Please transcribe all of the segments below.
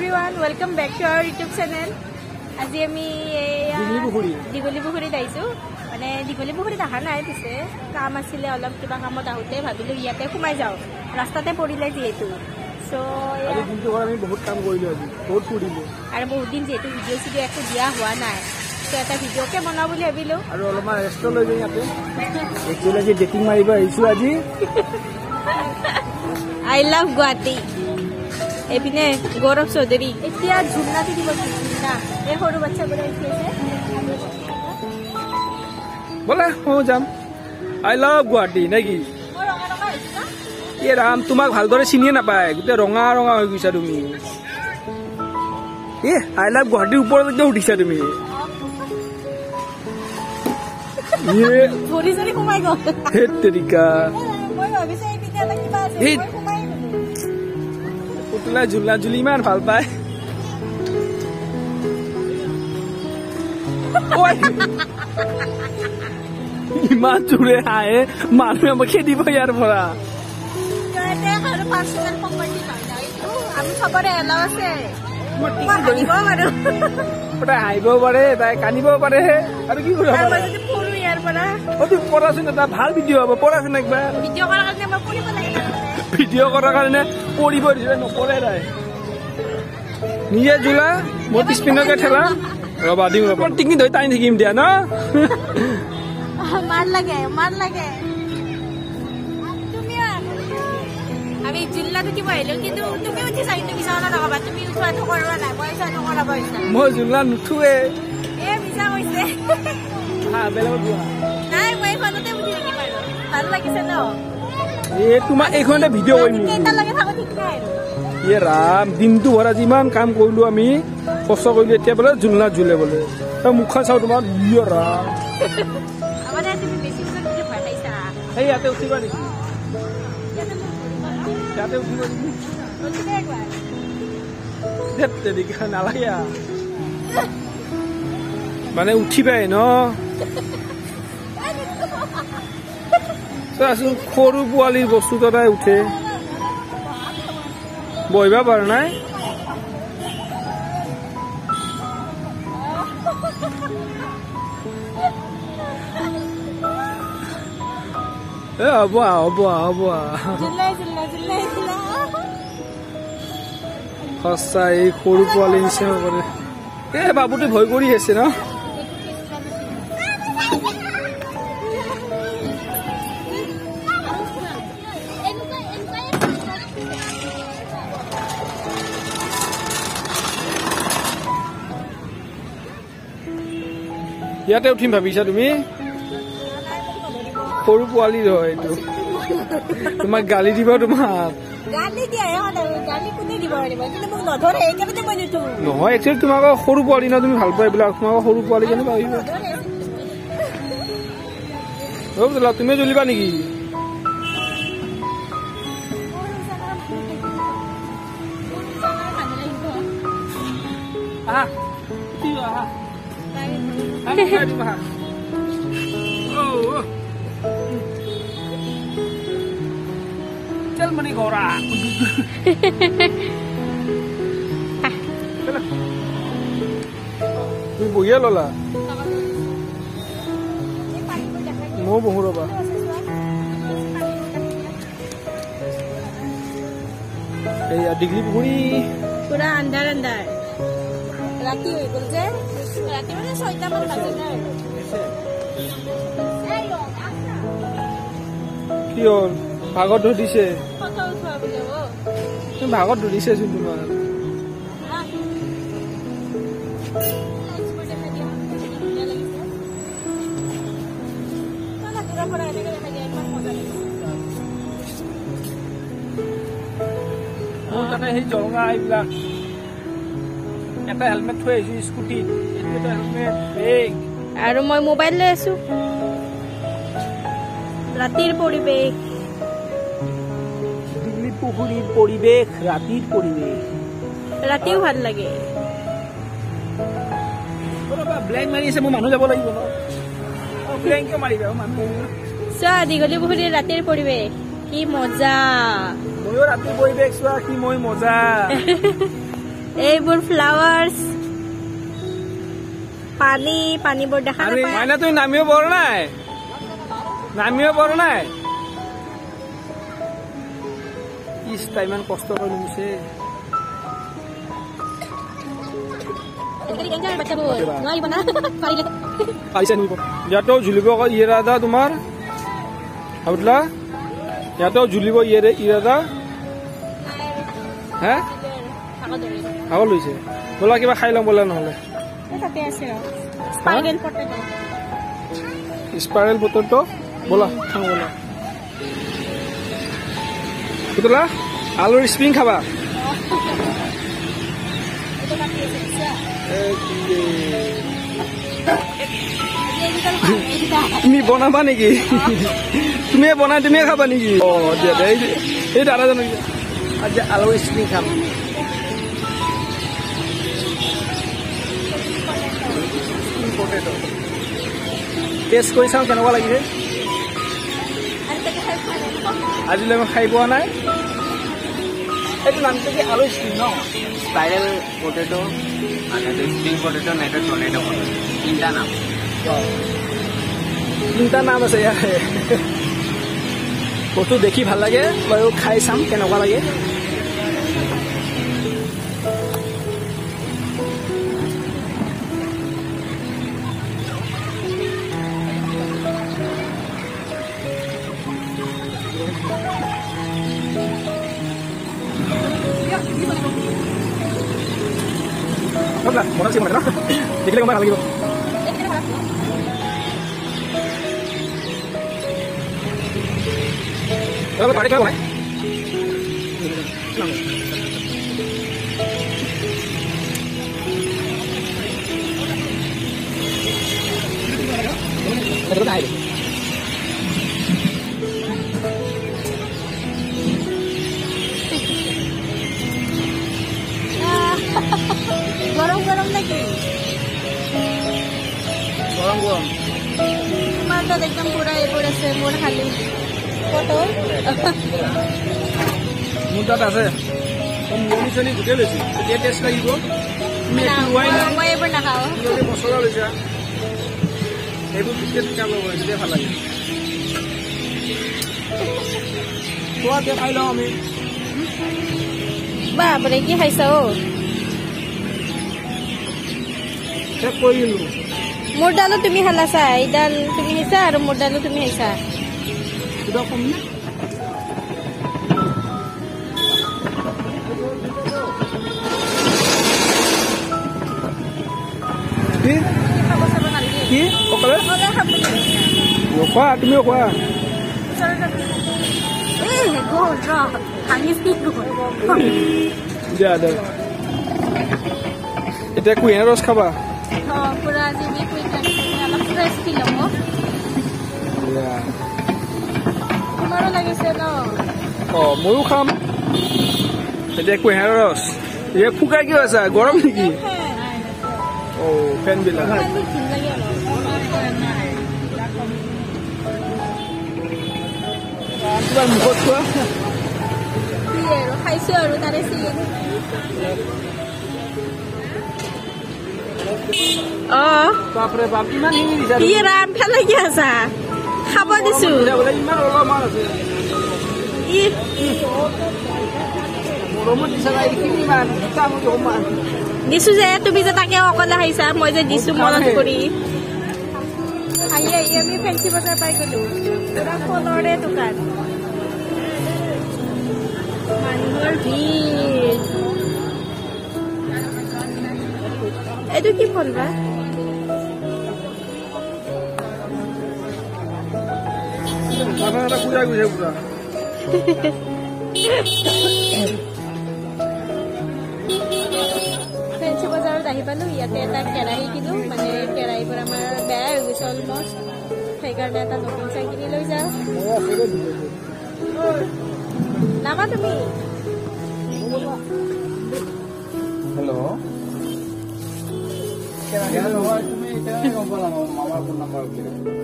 everyone, welcome back to our YouTube channel. আজি আমি দীঘলী পুখুৰীত আহিছো মানে দীঘলী পুখুৰীত অহা নাই পিছে কাম আছিলে অলপ কিবা কামত আহোতে ভাবিলো ইয়াতে সোমাই যাও ৰাস্তাতে পৰিলে যিহেতু সো আজি দিনটো আমি বহুত কাম কৰিলো আজি বহুত ফুৰিলো আৰু বহুত দিন যেহেতু ভিডিঅ' চিডিঅ' একো দিয়া হোৱা নাই তো এটা ভিডিঅ'কে বনাও বুলি ভাবিলো আৰু অলপমান ৰেষ্ট লৈ যাই ইয়াতে একচুৱেলি আজি ডেটিং মাৰিব আহিছো আজি I love Guwahati. এপিনে গৌৰৱ চৌধুৰী এতিয়া ঝুলনাতে দিব ঝুলনা এই সৰু বাচ্চাবোৰে উঠিছে বলা মই যাম আই লাভ গুৱাহাটী নেকি এ ৰাম তোমাক ভালদৰে চিনিয়ে নাপায় গোটেই ৰঙা ৰঙা হৈ গৈছা তুমি এ আই লাভ গুৱাহাটীৰ ওপৰলৈকে উঠিছা তুমি ভৰি চৰি সোমাই গ'ল হেত তেৰিকা মই ভাবিছো এই পিনে এটা কিবা আছে মই সোমাই পুতলা ঝুলা ঝুলি ইমান ভাল পায় ইমান জোৰে হাঁহে মানুহে আমাক খেদিব ইয়াৰ পৰা হাঁহিব পাৰে তাই কান্দিব পাৰে আৰু কি কৰিব পঢ়াচোন এটা ভাল ভিডিঅ' হ'ব পঢ়াচোন একবাৰ ভিডিঅ' কৰাৰ কাৰণে পঢ়িব দিছে নপঢ়ে তাই নিজে জোলা মই পিছপিনকে ঠেলা ৰবা দিম ৰবা টিঙি ধৰি টানি থাকিম দিয়া ন মাৰ লাগে আমি জিল্লাটো দিব আহিলো কিন্তু তুমি উঠিছা কিন্তু বিছানা নকবা তুমি উঠোৱাটো কৰা নাই মই চানো কৰাব আহিছা মই জিল্লা নুঠুৱে এ মিছা কৈছে হা বেলেগত যোৱা নাই মই ফলতে উঠি থাকিম আৰু ভাল লাগিছে ন এ তোমাৰ এইখনতে ভিডিঅ' কৰিম কেইটা লাগে থাকো ঠিক নাই এ ৰাম দিনটো ভৰা যিমান কাম কৰিলো আমি কষ্ট কৰিলো এতিয়া বোলে জুলনা ঝুলে বোলে মুখখন চাওঁ তোমাৰ ইয়ে ৰাম আমাৰে তুমি বেছি ভয় খাইছা এই ইয়াতে উঠিবা নেকি ইয়াতে উঠিবা নেকি উঠিবা একবাৰ দেখতে দেখা নালাগে মানে উঠিবাই ন সৰু পোৱালীৰ বস্তু তাই উঠে বহিবা পাৰা নাই এ হ'ব সঁচা এই সৰু পোৱালী নিচিনা কৰে এ বাবুটো ভয় কৰি আছে ন ইয়াতে উঠিম ভাবিছা তুমি সৰু পোৱালি হয় এইটো তোমাক গালি দিব তোমাক নহয় একচুৱেলি তোমাক সৰু পোৱালি ন তুমি ভাল পোৱা এইবিলাক তোমাক সৰু পোৱালি কেনে ভাবিব তুমি জ্বলিবা নেকি चल मनी गोरा तुम बहिया लला मो बहु रबा डिग्री पुखुरी पूरा अंधार राति हो गल जे राति माने 6টা মান বাজে না কি হল ভাগত ধৰিছে তুমি ভাগত ধৰিছে চোন তোমাৰ মোৰ কাৰণে সেই জলঙা এইবিলাক এটা হেলমেট থৈ আহিছো স্কুটি এটা হেলমেট বেগ আৰু মই মোবাইল লৈ আছো ৰাতিৰ পৰিৱেশ দিল্লী পুখুৰীৰ পৰিৱেশ ৰাতিৰ পৰিৱেশ ৰাতিও ভাল লাগে ব্লেংক মাৰি আছে মোৰ মানুহ যাব লাগিব ন ব্লেংক মাৰিবা মানুহ চোৱা দীঘলী পুখুৰীৰ ৰাতিৰ পৰিৱেশ কি মজা ময়ো ৰাতিৰ পৰিৱেশ চোৱা কি মই মজা এইবোৰ ফ্লাৱাৰ্স পানীবোৰ দেখা নাপায় মানে তুই নামিও পৰা নাই ইস্তা ইমান কষ্ট কৰি নিছে ইয়াতো ঝুলিব ইৰাদা তোমাৰ বুঝলা ইয়াতো ঝুলিব ইৰাদা হে খাব লৈছে বলা কিবা খাই লম বলা নহলে স্পাইৰেল পটেটো বলা খাওঁ বলা বুতলা আলুৰ স্প্ৰিং খাবা তুমি বনাবা নেকি তুমি বনাই তুমিয়ে খাবা নেকি অ দিয়া এই দাদাজন আজি আলুৰ স্প্ৰিং খাম পটেটো টেষ্ট কৰি চাওঁ কেনেকুৱা লাগিছে আজিলৈ মই খাই পোৱা নাই এইটো নামটো কি আলু স্প্ৰিং ন স্পাইৰেল পটেটো আৰু স্প্ৰিং পটেটো নাইটো টৰ্নেডো পটেটো তিনিটা নাম আছে ইয়াৰ বস্তু দেখি ভাল লাগে বাৰু খাই চাম কেনেকুৱা লাগে মনত আছে মানে দেখিলে গম পাই ভাল লাগিব পাৰি কৰা নাই গৰম নাকি গৰম তোমাৰ তো একদম পুৰা এ পড়েছে মোৰ খালি পটল মোৰ তাত আছে মুড়ি চনি গোটেই লৈছে এতিয়া টেষ্ট লাগিব তুমি মই এবাৰ নাখাওঁ মছলা লৈছা এইবোৰ বিস্কুট খাব তেতিয়া ভাল লাগে খোৱাকে খাই লওঁ আমি বাপৰে কি খাইছা অ চেক কৰিলো মোৰ ডালো তুমি খালাছা এইডাল তুমি খাইছা আৰু মোৰ ডালো তুমি খাইছা কিবা কম নে কি অকলে খোৱা তুমিও খোৱা দিয়া দে এতিয়া কুঁহিয়াৰ ৰস খাবা তোমাৰো লাগিছে ন অ ময়ো খাম এতিয়া কুঁহিয়াৰ ৰস এতিয়া ফুকাই কিয় আছা গৰম নেকি অ ফেন বিলাক তোমাৰ মুখত খোৱা খাইছো আৰু তাৰে বাপৰে বাপ ইমান হিঙি দিছা কি ৰাম ফেলাই কি আছা খাব দিছো ইমান অলপমান আছে দিছো যে তুমি যে তাকে অকলে খাইছা মই যে দিছো মনত কৰি আহি আমি ফেঞ্চি বজাৰ পাই গলো পুৰা ফলৰে দোকান মানুহৰ ভিৰ এইটো কি ফল বা ফেঞ্চি বজাৰত আহি পালো ইয়াতে এটা কেৰাহী কিনো মানে কেৰাহীবোৰ আমাৰ বেয়া হৈ গৈছে অলমষ্ট সেইকাৰণে এটা নতুন চাই কিনি লৈ যাওঁ নামা তুমি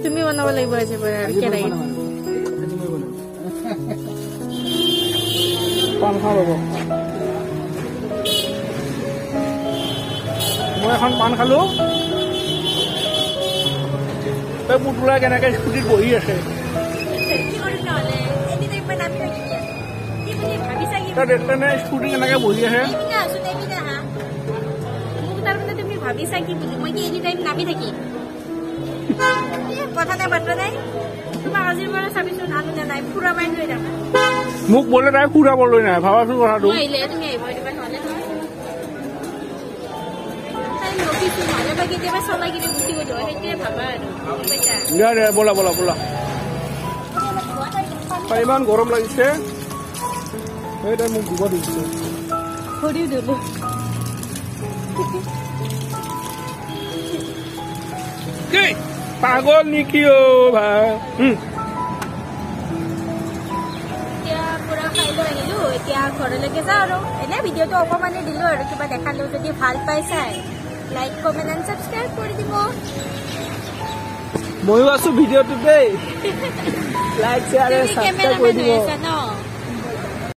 তুমি বনাব লাগিব আজি পৰা কেৰাহী পান খাওঁ ৰ'ব এখন পাণ খালো তই পুতলা কেনেকে স্কুটিত বহি আছে তই দেখলে নে স্কুটি কেনেকে বহি আছে তুমি ভাবিছা কি বুজি মই কি এনি টাইম নামি থাকি কথা নাই বাৰ্তা নাই তোমাক আজিৰ পৰা চাবিচোন আনো নাই পুৰা মাইন লৈ থাকা মোক বোলে তাই ফুৰাবলৈ নাই ভাবাচোন কথাটো আহিলে তুমি আহিব দিবা নহ'লে তাই নকিছো নহ'লে বা কেতিয়াবা চলাই কিনে গুচি গৈ দিব সেইটোৱে ভাবা আৰু পইচা দে বলা বলা বলা ইমান গৰম লাগিছে সেইটাই মোক ধুব দিছে ঘূৰি দিলো কি পাগল নেকি অ ভাই এতিয়া পুৰা খাই লৈ আহিলো এতিয়া ঘৰলৈকে যাওঁ আৰু এনে ভিডিঅ'টো অকণমানে দিলো আৰু কিবা দেখালো যদি ভাল পাইছাই লাইক কমেণ্ট এণ্ড ছাবস্ক্ৰাইব কৰি দিব ময়ো আছো ভিডিঅ'টো দেই লাইক শ্বেয়াৰ ছাবস্ক্ৰাইব কৰি দিব